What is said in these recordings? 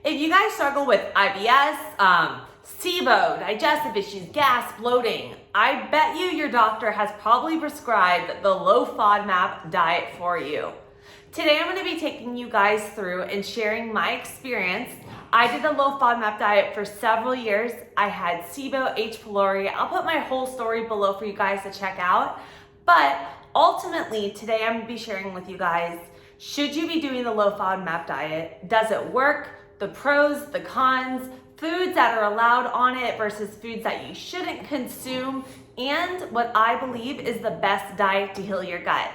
If you guys struggle with IBS, SIBO, digestive issues, gas, bloating, I bet you your doctor has probably prescribed the low FODMAP diet for you. Today I'm going to be taking you guys through and sharing my experience. I did a low FODMAP diet for several years. I had SIBO, H. pylori. I'll put my whole story below for you guys to check out. But ultimately, today I'm going to be sharing with you guys, should you be doing the low FODMAP diet? Does it work? The pros, the cons, foods that are allowed on it versus foods that you shouldn't consume, and what I believe is the best diet to heal your gut.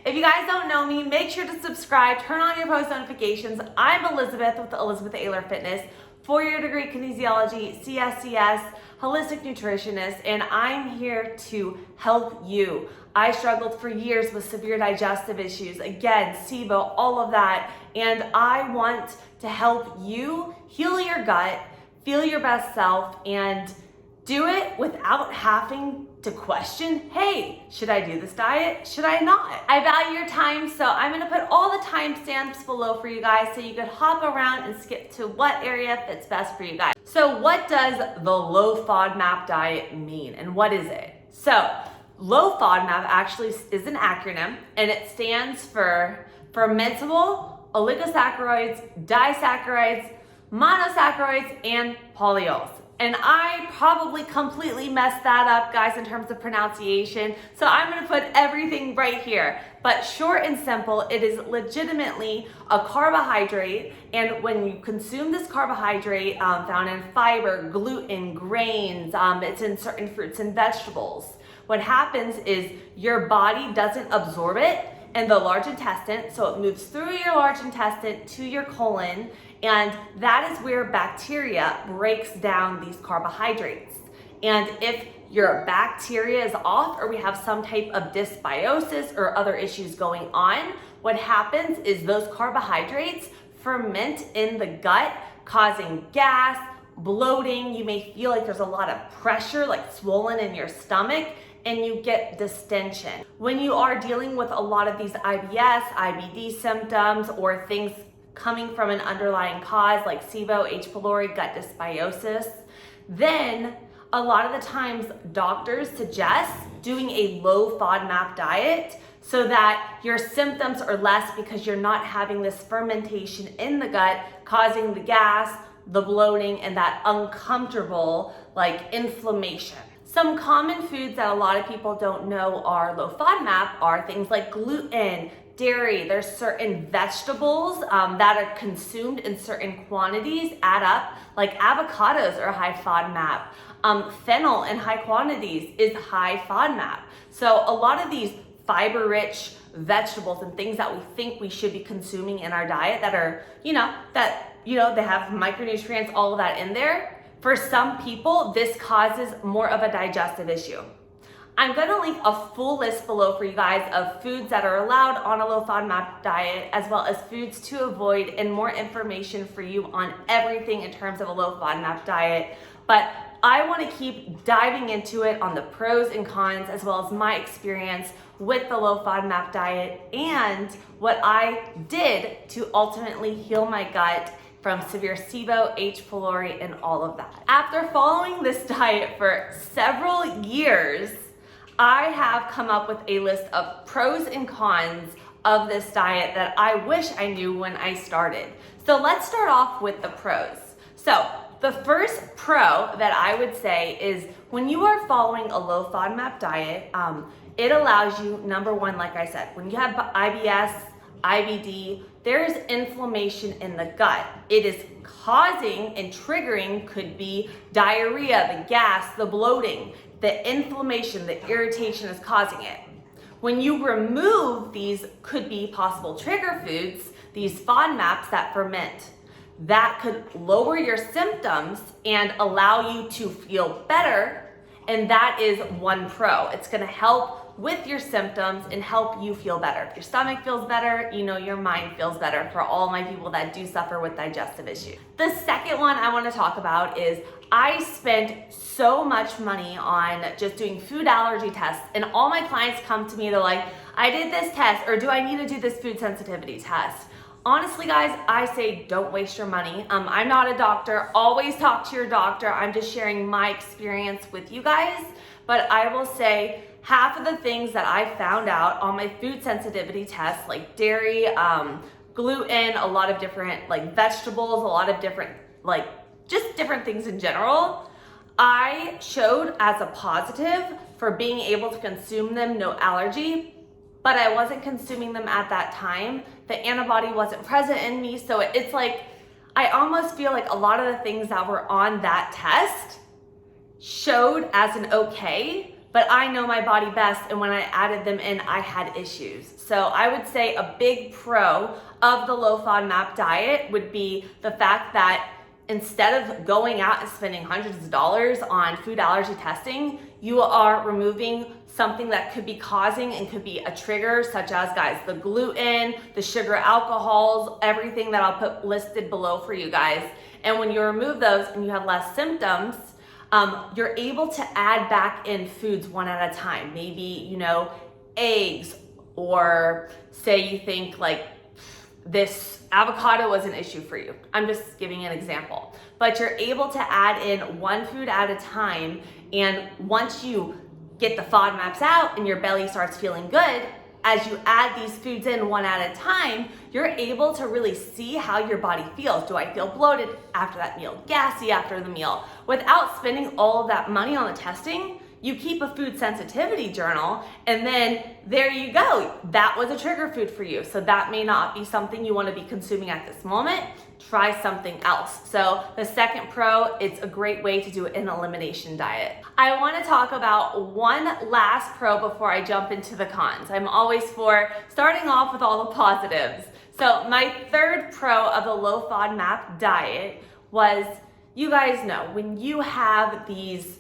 If you guys don't know me, make sure to subscribe, turn on your post notifications. I'm Elizabeth with ElizabethAylorFitness, 4-year degree kinesiology, CSCS, holistic nutritionist, and I'm here to help you. I struggled for years with severe digestive issues, again, SIBO, all of that, and I want to help you heal your gut, feel your best self, and do it without having to question, hey, should I do this diet? Should I not? I value your time, so I'm gonna put all the timestamps below for you guys so you could hop around and skip to what area fits best for you guys. So what does the low FODMAP diet mean, and what is it? So low FODMAP actually is an acronym, and it stands for fermentable oligosaccharides, disaccharides, monosaccharides, and polyols. And I probably completely messed that up, guys, in terms of pronunciation. So I'm gonna put everything right here. But short and simple, it is legitimately a carbohydrate. And when you consume this carbohydrate, found in fiber, gluten, grains, it's in certain fruits and vegetables. What happens is your body doesn't absorb it in the large intestine, so it moves through your large intestine to your colon, and that is where bacteria breaks down these carbohydrates. And if your bacteria is off, or we have some type of dysbiosis or other issues going on, what happens is those carbohydrates ferment in the gut, causing gas, bloating. You may feel like there's a lot of pressure, like swollen in your stomach, and you get distension. When you are dealing with a lot of these IBS, IBD symptoms, or things coming from an underlying cause like SIBO, H. pylori, gut dysbiosis, then a lot of the times doctors suggest doing a low FODMAP diet so that your symptoms are less because you're not having this fermentation in the gut causing the gas, the bloating, and that uncomfortable like inflammation. Some common foods that a lot of people don't know are low FODMAP are things like gluten, dairy. There's certain vegetables that are consumed in certain quantities add up, like avocados are high FODMAP. Fennel in high quantities is high FODMAP. So a lot of these fiber-rich vegetables and things that we think we should be consuming in our diet that are, they have micronutrients, all of that in there. For some people, this causes more of a digestive issue. I'm gonna link a full list below for you guys of foods that are allowed on a low FODMAP diet, as well as foods to avoid, and more information for you on everything in terms of a low FODMAP diet. But I wanna keep diving into it on the pros and cons, as well as my experience with the low FODMAP diet and what I did to ultimately heal my gut from severe SIBO, H. pylori, and all of that. After following this diet for several years, I have come up with a list of pros and cons of this diet that I wish I knew when I started. So let's start off with the pros. So the first pro that I would say is when you are following a low FODMAP diet, it allows you, number one, like I said, when you have IBS, IBD, there is inflammation in the gut. It is causing and triggering, could be diarrhea, the gas, the bloating, the inflammation, the irritation is causing it. When you remove these could be possible trigger foods, these FODMAPs that ferment, that could lower your symptoms and allow you to feel better. And that is one pro. It's gonna help with your symptoms and help you feel better. If your stomach feels better, your mind feels better, for all my people that do suffer with digestive issues. The second one I wanna talk about is I spent so much money on just doing food allergy tests, and all my clients come to me, they're like, I did this test, or do I need to do this food sensitivity test? Honestly, guys, I say don't waste your money. I'm not a doctor. Always talk to your doctor. I'm just sharing my experience with you guys. But I will say half of the things that I found out on my food sensitivity test, like dairy, gluten, a lot of different like vegetables, a lot of different like just different things in general, I showed as a positive for being able to consume them, no allergy, but I wasn't consuming them at that time. The antibody wasn't present in me, so it's like, I almost feel like a lot of the things that were on that test showed as an okay, but I know my body best, and when I added them in, I had issues. So I would say a big pro of the low FODMAP diet would be the fact that instead of going out and spending hundreds of dollars on food allergy testing, you are removing something that could be causing and could be a trigger, such as, guys, the gluten, the sugar alcohols, everything that I'll put listed below for you guys. And when you remove those and you have less symptoms, you're able to add back in foods one at a time. Maybe, you know, eggs, or say you think like this avocado was an issue for you. I'm just giving an example. But you're able to add in one food at a time, and once you get the FODMAPs out and your belly starts feeling good, as you add these foods in one at a time, you're able to really see how your body feels. Do I feel bloated after that meal? Gassy after the meal? Without spending all of that money on the testing, you keep a food sensitivity journal, and then there you go. That was a trigger food for you. So that may not be something you want to be consuming at this moment. Try something else. So the second pro, it's a great way to do an elimination diet. I want to talk about one last pro before I jump into the cons. I'm always for starting off with all the positives. So my third pro of the low FODMAP diet was, you guys know, when you have these,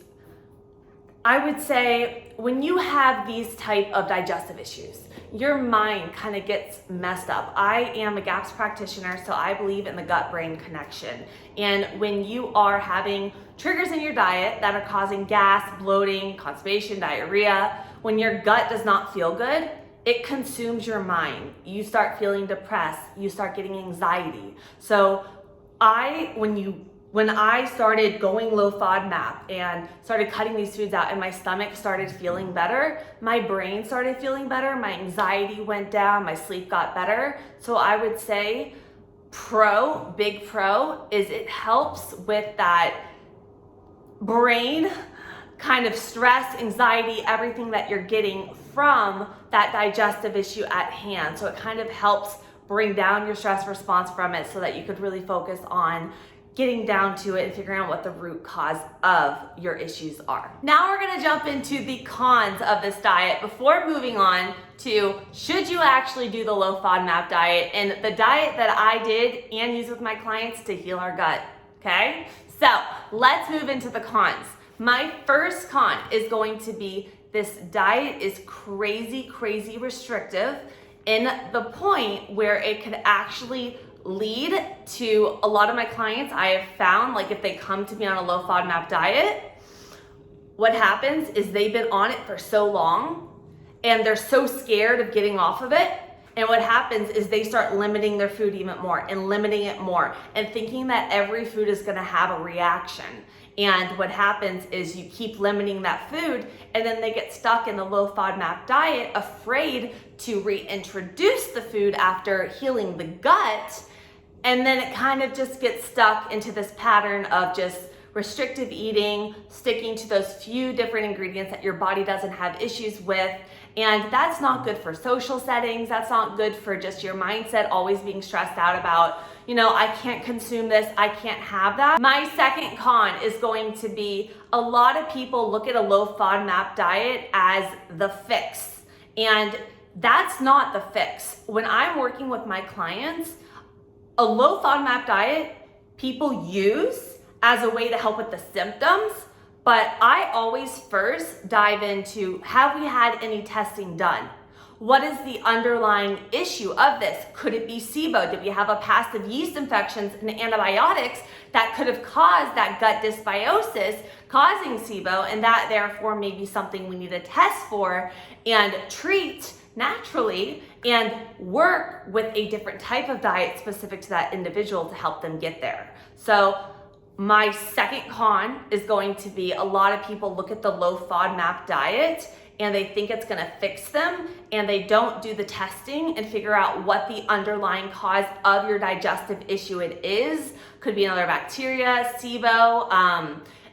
I would say, when you have these type of digestive issues, your mind kind of gets messed up. I am a GAPS practitioner, so I believe in the gut-brain connection. And when you are having triggers in your diet that are causing gas, bloating, constipation, diarrhea, when your gut does not feel good, it consumes your mind. You start feeling depressed, you start getting anxiety. So when I started going low FODMAP and started cutting these foods out and my stomach started feeling better, my brain started feeling better, my anxiety went down, my sleep got better. So I would say big pro is it helps with that brain kind of stress, anxiety, everything that you're getting from that digestive issue at hand. So it kind of helps bring down your stress response from it so that you could really focus on getting down to it and figuring out what the root cause of your issues are. Now we're gonna jump into the cons of this diet before moving on to should you actually do the low FODMAP diet and the diet that I did and use with my clients to heal our gut, okay? So let's move into the cons. My first con is going to be this diet is crazy restrictive in the point where it could actually lead to a lot of my clients. I have found, like, if they come to me on a low FODMAP diet, what happens is they've been on it for so long and they're so scared of getting off of it. And what happens is they start limiting their food even more and limiting it more and thinking that every food is gonna have a reaction. And what happens is you keep limiting that food and then they get stuck in the low FODMAP diet, afraid to reintroduce the food after healing the gut. And then it kind of just gets stuck into this pattern of just restrictive eating, sticking to those few different ingredients that your body doesn't have issues with. And that's not good for social settings. That's not good for just your mindset always being stressed out about, you know, I can't consume this, I can't have that. My second con is going to be a lot of people look at a low FODMAP diet as the fix. And that's not the fix. When I'm working with my clients, a low FODMAP diet people use as a way to help with the symptoms, but I always first dive into, have we had any testing done? What is the underlying issue of this? Could it be SIBO? Did we have a past of yeast infections and antibiotics that could have caused that gut dysbiosis causing SIBO, and that therefore may be something we need to test for and treat naturally and work with a different type of diet specific to that individual to help them get there. So my second con is going to be a lot of people look at the low FODMAP diet and they think it's gonna fix them, and they don't do the testing and figure out what the underlying cause of your digestive issue it is. Could be another bacteria, SIBO,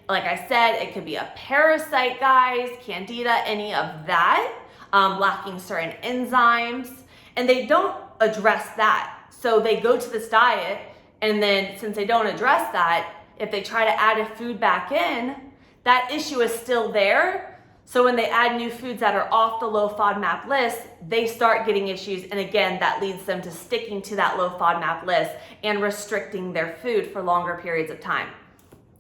like I said, it could be a parasite, guys, candida, any of that, lacking certain enzymes, and they don't address that. So they go to this diet, and then since they don't address that, if they try to add a food back in, that issue is still there. So when they add new foods that are off the low FODMAP list, they start getting issues. And again, that leads them to sticking to that low FODMAP list and restricting their food for longer periods of time.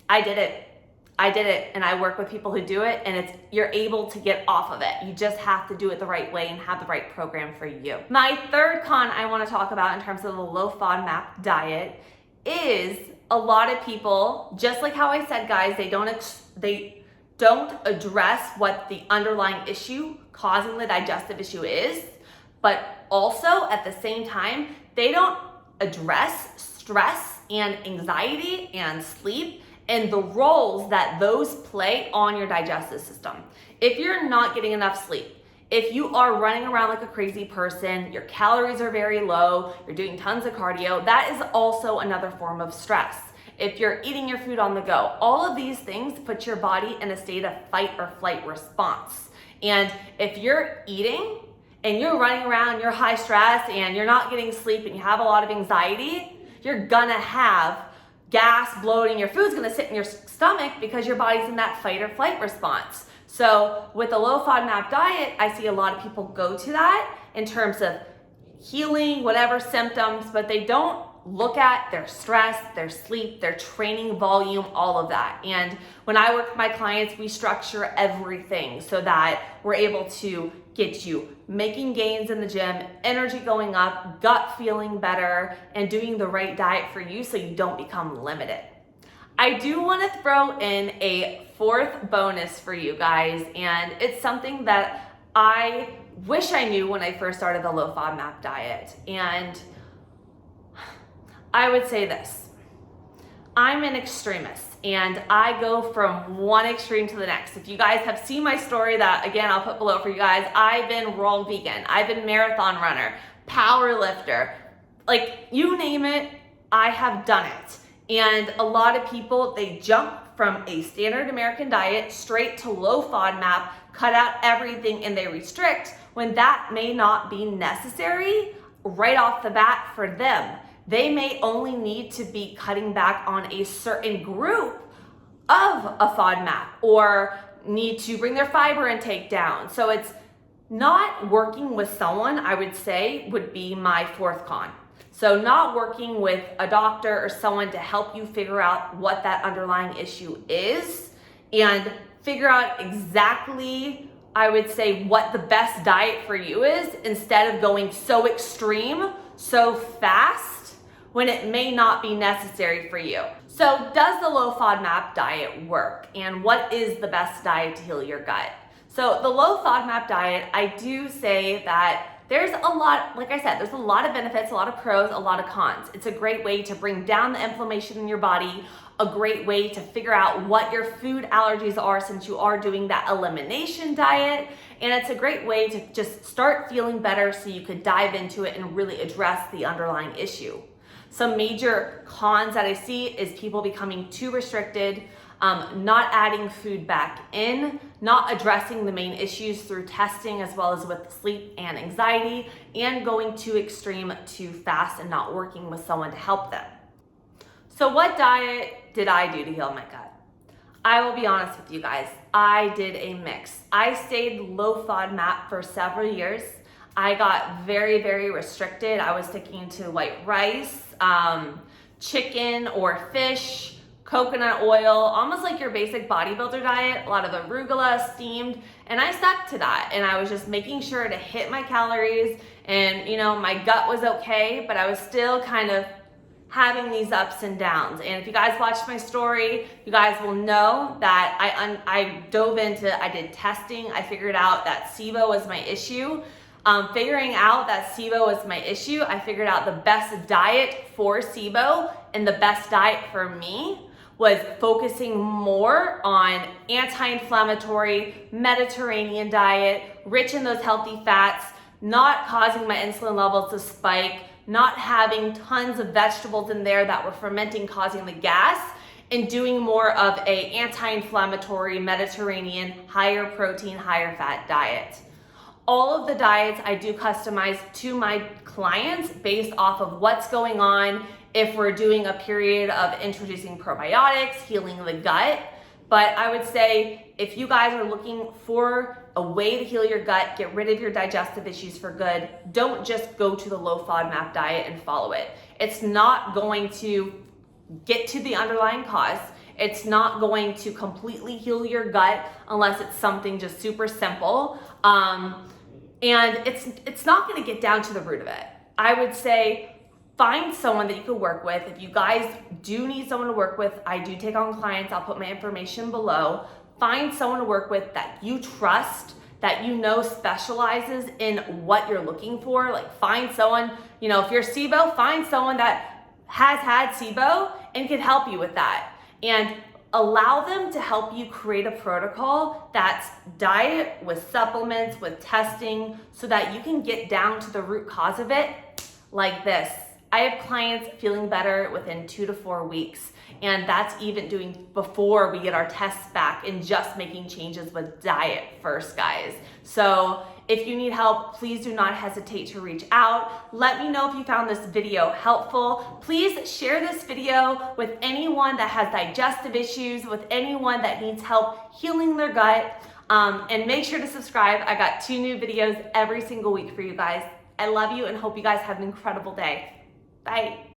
I did it, and I work with people who do it, and you're able to get off of it. You just have to do it the right way and have the right program for you. My third con I want to talk about in terms of the low FODMAP diet is a lot of people, just like how I said, guys, they don't address what the underlying issue causing the digestive issue is, but also at the same time, they don't address stress and anxiety and sleep and the roles that those play on your digestive system. If you're not getting enough sleep, if you are running around like a crazy person, your calories are very low, you're doing tons of cardio, that is also another form of stress. If you're eating your food on the go, all of these things put your body in a state of fight or flight response. And if you're eating and you're running around, you're high stress and you're not getting sleep and you have a lot of anxiety, you're gonna have gas, bloating, your food's gonna sit in your stomach because your body's in that fight or flight response. So with the low FODMAP diet, I see a lot of people go to that in terms of healing whatever symptoms, but they don't look at their stress, their sleep, their training volume, all of that. And when I work with my clients, we structure everything so that we're able to get you making gains in the gym, energy going up, gut feeling better, and doing the right diet for you so you don't become limited. I do want to throw in a fourth bonus for you guys, and it's something that I wish I knew when I first started the low FODMAP diet. And I would say this: I'm an extremist and I go from one extreme to the next. If you guys have seen my story, that again, I'll put below for you guys, I've been raw vegan, I've been marathon runner, power lifter, like you name it, I have done it. And a lot of people, they jump from a standard American diet straight to low FODMAP, cut out everything and they restrict when that may not be necessary right off the bat for them. They may only need to be cutting back on a certain group of a FODMAP or need to bring their fiber intake down. So it's not working with someone, I would say, would be my fourth con. So not working with a doctor or someone to help you figure out what that underlying issue is and figure out exactly, I would say, what the best diet for you is, instead of going so extreme, so fast, when it may not be necessary for you. So does the low FODMAP diet work? And what is the best diet to heal your gut? So the low FODMAP diet, I do say that there's a lot, like I said, there's a lot of benefits, a lot of pros, a lot of cons. It's a great way to bring down the inflammation in your body, a great way to figure out what your food allergies are since you are doing that elimination diet. And it's a great way to just start feeling better so you could dive into it and really address the underlying issue. Some major cons that I see is people becoming too restricted, not adding food back in, not addressing the main issues through testing as well as with sleep and anxiety, and going too extreme too fast and not working with someone to help them. So what diet did I do to heal my gut? I will be honest with you guys, I did a mix. I stayed low FODMAP for several years. I got very, very restricted. I was sticking to white rice, chicken or fish, coconut oil, almost like your basic bodybuilder diet, a lot of arugula, steamed, and I stuck to that. And I was just making sure to hit my calories, and my gut was okay, but I was still kind of having these ups and downs. And if you guys watched my story, you guys will know that I dove into, I did testing, I figured out that SIBO was my issue. Figuring out that SIBO was my issue, I figured out the best diet for SIBO and the best diet for me was focusing more on anti-inflammatory Mediterranean diet, rich in those healthy fats, not causing my insulin levels to spike, not having tons of vegetables in there that were fermenting, causing the gas, and doing more of a anti-inflammatory Mediterranean, higher protein, higher fat diet. All of the diets I do customize to my clients based off of what's going on, if we're doing a period of introducing probiotics, healing the gut. But I would say if you guys are looking for a way to heal your gut, get rid of your digestive issues for good, don't just go to the low FODMAP diet and follow it. It's not going to get to the underlying cause. It's not going to completely heal your gut unless it's something just super simple. And it's not going to get down to the root of it. I would say find someone that you could work with. If you guys do need someone to work with, I do take on clients. I'll put my information below. Find someone to work with that you trust, that you know specializes in what you're looking for. Like find someone, if you're SIBO, find someone that has had SIBO and can help you with that. And allow them to help you create a protocol that's diet with supplements, with testing, so that you can get down to the root cause of it like this. I have clients feeling better within 2 to 4 weeks, and that's even doing before we get our tests back and just making changes with diet first, guys. So if you need help, please do not hesitate to reach out. Let me know if you found this video helpful. Please share this video with anyone that has digestive issues, with anyone that needs help healing their gut, and make sure to subscribe. I got 2 new videos every single week for you guys. I love you and hope you guys have an incredible day. Bye.